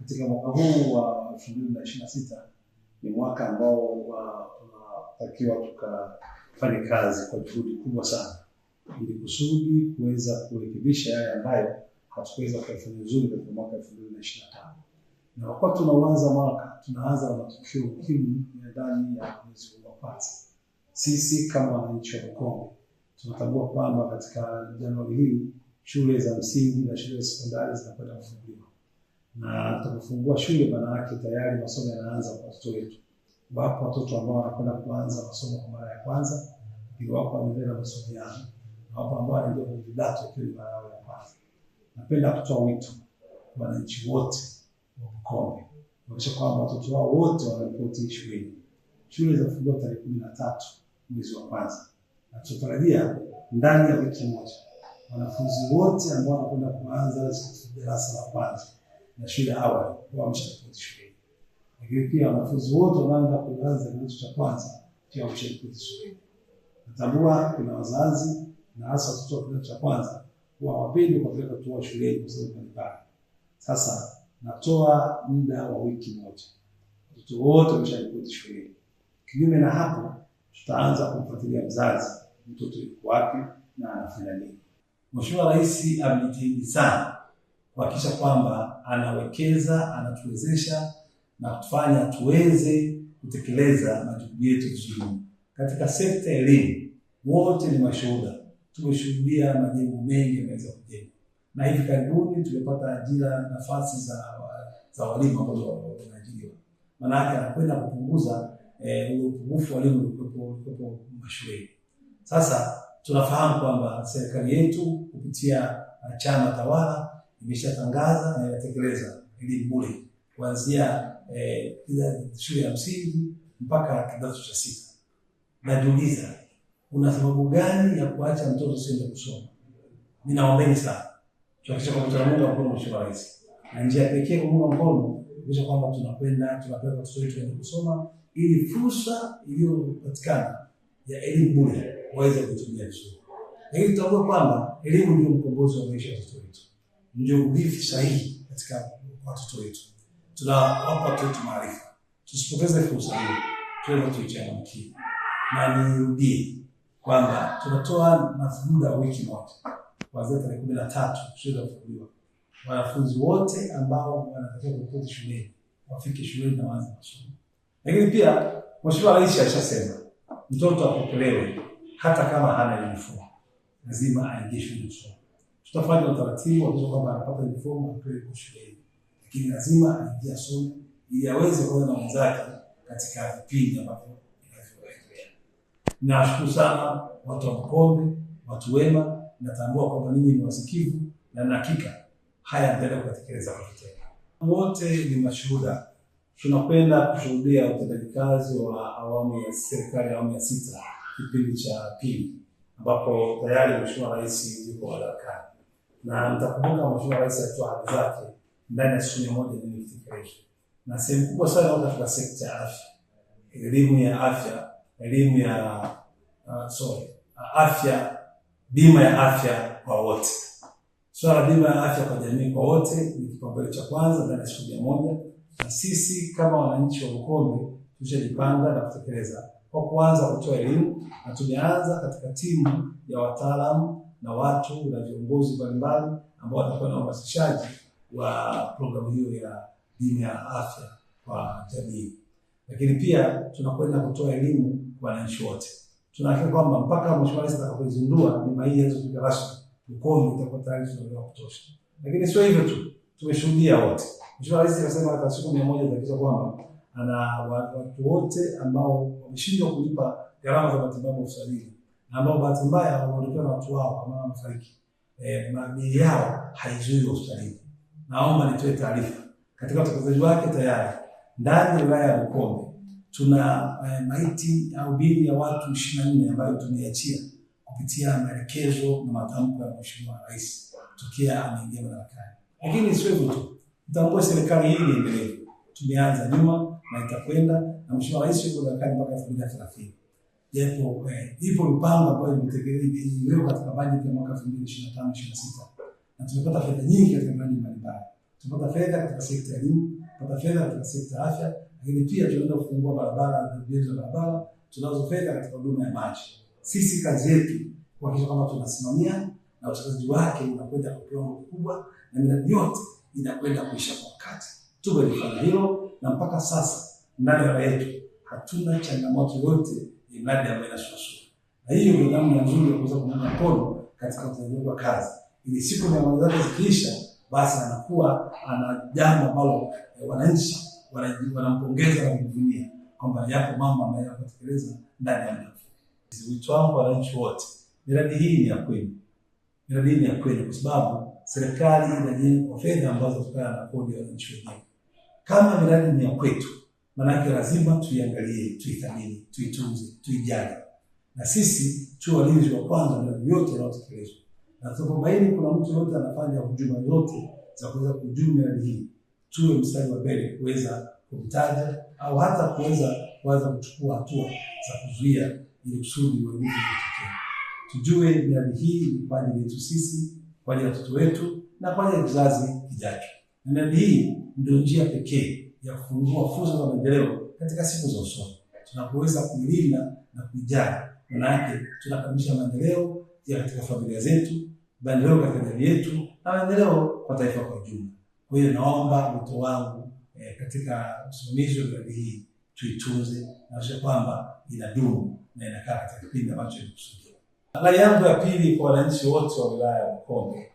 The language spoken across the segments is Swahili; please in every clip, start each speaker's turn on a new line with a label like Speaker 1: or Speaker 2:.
Speaker 1: katika mwaka huu wa 2026 ni mwaka ambao tunatakiwa tukafanye kazi kwa juhudi kubwa sana ili kusudi kuweza kurekebisha yale ambayo hatukuweza kufanya vizuri katika mwaka 2025. Na wakati tunaanza mwaka, tunaanza na matukio muhimu ya ndani ya mwezi wa kwanza. Sisi kama wananchi wa Bukombe tunatambua kwamba katika Januari hii shule za msingi na shule za sekondari zinakwenda kufunguliwa. Na tunapofungua shule maana yake tayari masomo yanaanza kwa watoto wetu. Wapo watoto ambao wanakwenda kuanza masomo kwa mara ya kwanza, ndio wapo wanaendelea na masomo yao. Na wapo ambao wanaingia kwenye vidato kwa mara yao ya kwanza. Napenda kutoa wito kwa wananchi wote wa Bukombe kuhakikisha kwamba watoto wao wote wanaripoti shuleni. Shule zitafunguliwa tarehe 13 mwezi wa kwanza. Na tunatarajia ndani ya wiki moja wanafunzi wote ambao wanakwenda kuanza darasa la kwanza na shule ya awali wamesharipoti shuleni. Lakini pia wanafunzi wote wanaanza kuanza kidato cha kwanza pia wamesharipoti shuleni. Natambua kuna wazazi na hasa watoto wa kidato cha kwanza huwa hawapendi kupeleka watoto shuleni kwa sababu mbalimbali. Sasa natoa muda wa wiki moja. Watoto wote wamesharipoti shuleni. Kinyume na hapo, tutaanza kumfuatilia mzazi, mtoto yuko wapi na anafanya nini. Mheshimiwa Rais amejitahidi sana kuhakikisha kwamba anawekeza, anatuwezesha na kutufanya tuweze kutekeleza majukumu yetu vizuri. Katika sekta ya elimu, wote ni mashuhuda. Tumeshuhudia majengo mengi yameweza kujengwa. Na hivi karibuni tumepata ajira nafasi za walimu ambao wanaajiriwa. Maana yake anakwenda kupunguza upungufu wa walimu uliokuwepo mashuleni. Sasa tunafahamu kwamba serikali yetu kupitia chama tawala imeshatangaza na inatekeleza elimu bure kuanzia shule ya msingi mpaka kidato cha 6. Najiuliza, una sababu gani ya kuacha mtoto asiende kusoma? Ninaombeni sana tuhakikishe kwamba tunamuunga mkono Mheshimiwa Rais. Na njia pekee kumunga mkono kuhakikisha kwamba tunapeleka watoto wetu waende kusoma ili fursa iliyopatikana ya elimu bure waweze kutumia vizuri. Lakini tutambue kwamba elimu ndio mkombozi wa maisha ya watoto wetu. Ndio urithi sahihi katika watoto wetu. Tunawapa watoto wetu maarifa. Tusipoteze fursa hiyo. Tuwe tuichangamkie. Na nirudie kwamba tunatoa muda wa wiki moja. Kuanzia tarehe 13 shule kufunguliwa. Wanafunzi wote ambao wanatakiwa kuripoti shuleni wafike shuleni na waanze masomo. Lakini pia Mheshimiwa Rais alishasema mtoto apokelewe hata kama hana uniform. Lazima aingie shule kusoma. Tutafanya utaratibu kuhakikisha kwamba anapata uniform apelekwe shuleni. Lakini lazima aingie asome ili aweze kuwa na wenzake katika vipindi ambavyo vinavyoendelea. Nashukuru sana watu wa Bukombe, watu wema. Natambua kwamba ninyi ni wasikivu na hakika haya yataendelea kutekeleza kwa vitendo. Wote ni mashuhuda. Tunakwenda kushuhudia utendaji kazi wa awamu ya serikali awamu ya 6 kipindi cha pili ambapo tayari Mheshimiwa Rais yuko madarakani. Na mtakumbuka Mheshimiwa Rais alitoa ahadi zake ndani ya siku 100 ni kutekeleza. Na sehemu kubwa sana katika sekta ya afya. Elimu ya afya, elimu ya afya, bima ya afya kwa wote. Swala bima ya afya kwa jamii kwa wote ni kipaumbele cha kwanza ndani ya siku 100. Na sisi kama wananchi wa Bukombe tushajipanga na kutekeleza kwa kuanza kutoa elimu, na tumeanza katika timu ya wataalamu na watu na viongozi mbalimbali ambao watakuwa na uhamasishaji wa programu hiyo ya bima ya afya kwa jamii. Lakini pia tunakwenda kutoa elimu kwa wananchi wote. Tunahakika kwamba mpaka Mheshimiwa Rais atakapozindua bima hii hizo kutoka rasmi, Bukombe itakuwa tayari tunaelewa kutosha. Lakini sio hivyo tu, tumeshuhudia wote. Mheshimiwa Rais akasema hata siku 100 kuhakikisha kwamba ana watu wote ambao wameshindwa kulipa gharama za matibabu hospitalini na ambao bahati mbaya wameondokewa na watu wao kama wamefariki. Mali yao haizuii hospitalini. Naomba nitoe taarifa. Katika utekelezaji wake tayari ndani ya wilaya ya Bukombe tuna maiti au bili ya watu 24 ambayo tumeiachia kupitia maelekezo na matamko ya Mheshimiwa Rais tokea ameingia madarakani. Lakini sio hivyo tu. Tutambue serikali hii ni endelevu. Tumeanza nyuma na itakwenda na Mheshimiwa Rais yuko madarakani mpaka 2030. Japo ipo mipango ambayo imetekelezwa katika bajeti ya mwaka 2025-26. Na tumepata fedha nyingi katika miradi mbalimbali. Tupata fedha katika sekta ya elimu, tupata fedha katika sekta ya afya, lakini pia tunaenda kufungua barabara na ujenzi wa barabara, tunazo fedha katika huduma ya maji. Sisi kazi yetu kuhakikisha kwamba tunasimamia na utekelezaji wake unakwenda kwa kiwango kikubwa na miradi yote inakwenda kuisha kwa wakati. Tumelifanya hilo na mpaka sasa ndani ya wilaya yetu hatuna changamoto yoyote ya miradi ambayo inasuasua. Na hiyo ndio namna nzuri ya kuweza kuunga mkono katika utendaji wa kazi. Ili siku ya mambo zake zikiisha, basi anakuwa ana jambo ambalo wananchi wanampongeza na kumvunia kwamba yapo mambo ambayo yanatekeleza ndani ya muda mfupi. Wito wangu kwa wananchi wote, miradi hii ni ya kweli. Miradi hii ni ya kweli kwa sababu serikali inajenga kwa fedha ambazo zitokana na kodi ya wananchi wenyewe. Kama miradi ni ya kwetu, maana yake lazima tuiangalie, tuithamini, tuitunze, tuijali. Na sisi tuwe walinzi wa kwanza miradi yote inayotekelezwa. Na tunapobaini kuna mtu yote anafanya hujuma yote za kuweza kuhujumu miradi hii, tuwe mstari wa mbele kuweza kumtaja au hata kuweza kuchukua hatua za kuzuia ili kusudi uhalifu usitokee. Tujue miradi hii ni kwa ajili yetu sisi, kwa ajili ya watoto wetu na kwa ajili ya kizazi kijacho. Miradi hii ndio njia pekee ya kufungua fursa za maendeleo katika siku za usoni. Tunapoweza kuilinda na kuijali, maana yake tunakamilisha maendeleo ya katika familia zetu, maendeleo katika jamii yetu na maendeleo kwa taifa kwa ujumla. Kwa hiyo naomba wito wangu katika usimamizi wa miradi hii tuitunze na kuhakikisha kwamba inadumu na inakaa katika kipindi ambacho ilikusudiwa. Rai yangu ya pili kwa wananchi wote wa wilaya ya Bukombe,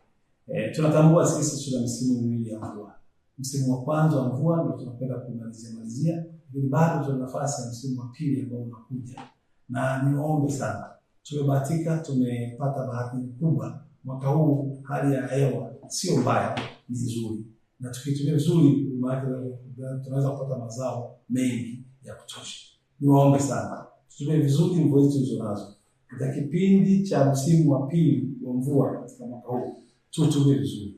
Speaker 1: tunatambua sisi tuna misimu miwili ya mvua. Msimu wa kwanza wa mvua ndio tunakwenda kumalizia, lakini bado tuna nafasi ya msimu wa pili ambao unakuja. Na niombe sana, tumebahatika, tumepata bahati kubwa. Mwaka huu hali ya hewa sio mbaya, ni nzuri. Na tukitumia vizuri, tunaweza kupata mazao mengi ya kutosha. Niwaombe sana, tutumie vizuri mvua hizo tulizonazo. Katika kipindi cha msimu wa pili wa mvua katika mwaka huu, tutumie vizuri.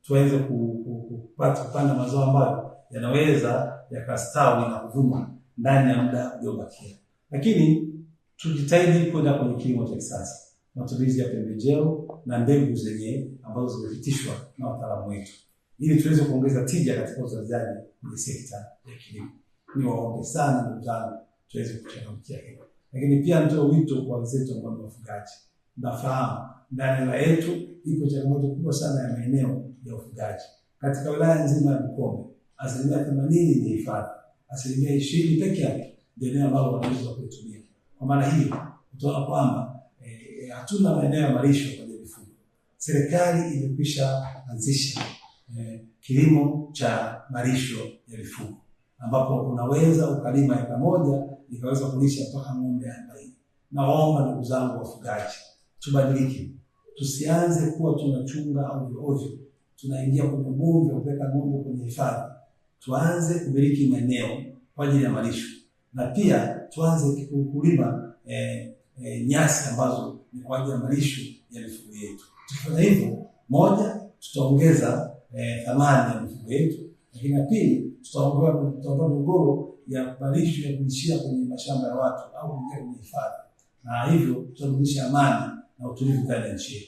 Speaker 1: Tuweze kupanda mazao ambayo yanaweza yakastawi na kuvunwa ndani ya muda uliobakia. Lakini tujitahidi kwenda kwenye kilimo cha kisasa, matumizi ya pembejeo na mbegu zenye ambazo zimepitishwa na wataalamu wetu, ili tuweze kuongeza tija katika uzalishaji kwenye sekta ya kilimo. Niwaombe sana ndugu zangu, tuweze kuchangamkia hilo. Lakini pia nitoe wito kwa wenzetu ambao ni wafugaji. Nafahamu ndani ya yetu ipo changamoto kubwa sana ya maeneo ya ufugaji. Katika wilaya nzima ya Bukombe, 80% ni hifadhi. 20% pekee yake ndio eneo ambalo wanaweza kutumia. Kwa maana hiyo, utaona kwamba hatuna maeneo ya malisho kwa mifugo. Serikali imekwisha anzisha kilimo cha malisho ya mifugo, ambapo unaweza ukalima eka moja ikaweza kulisha mpaka ng'ombe 40. Naomba ndugu zangu wafugaji, tubadilike. Tusianze kuwa tunachunga ovyo ovyo, tunaingia kwenye bonde kupeleka ng'ombe kwenye hifadhi. Tuanze kumiliki maeneo kwa ajili ya malisho, na pia tuanze kulima nyasi ambazo ni kwa ajili ya malisho ya mifugo yetu. Tukifanya hivyo, moja, tutaongeza thamani ya mifugo yetu, lakini pili, tutaondoa migogoro ya malisho ya kulishia kwenye mashamba ya watu au kuingia kwenye hifadhi, na hivyo tutarudisha amani na utulivu ndani ya nchi yetu.